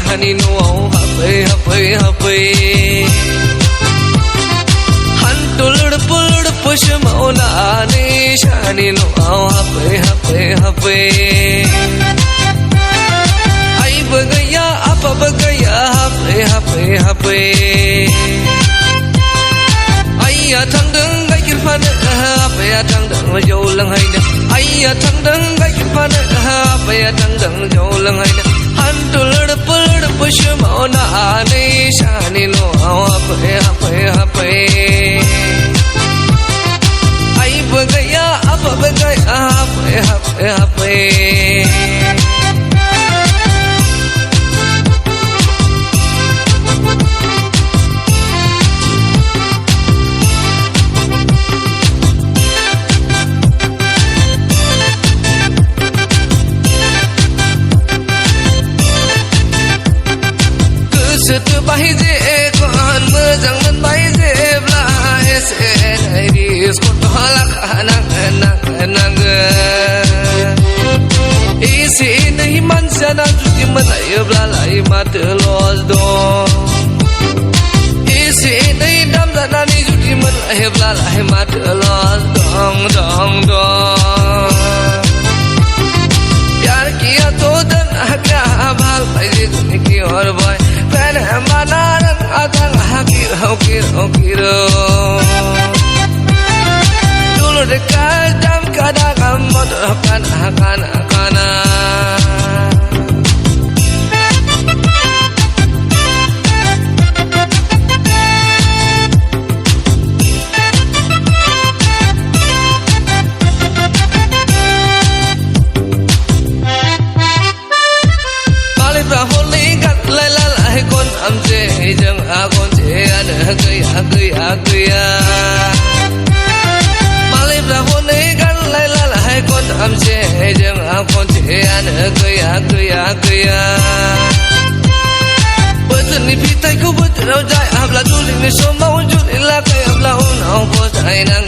shani no happy Hantul push maula ni shani no happy Ai bagaya apa bagaya happy Ai thang đứng gai kin phan apa ya thang đứng jo lang hai na Ai thang đứng gai kin phan apa ya thang đứng jo lang hai na Hantul push maula ni shani no happy Ai bagaya apa bagaya happy Setu bahi je kon mejang men bahi je bla sen ai skot halak nang isi nahi man sana juti manai bla lai mat los do isi nahi dam sana ni juti manai bla lai mat los dong प्यार किया तो दन क्या भाल पैसे दुनिया की और बोय पहले माना रंग अदंग हकीरो dulu dekat jam kadang motor kana jeng akon je an gaya malip ra hone gan la hai kon am je jeng akon je an gaya betul ni pitai ku betul jai abla juli ni so mau juli la kai abla un po sai nang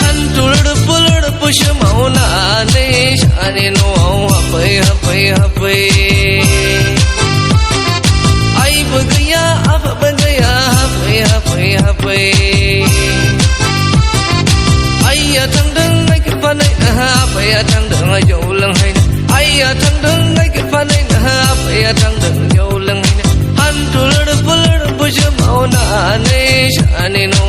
hantul push mauna ni shani no happy Ai bagaya apa bagaya happy Ai thang đứng ngay cái phan này apa ya thang đứng jo lang hai Ai thang đứng ngay cái phan này apa ya thang đứng jo lang hai Hantul push mauna ni shani no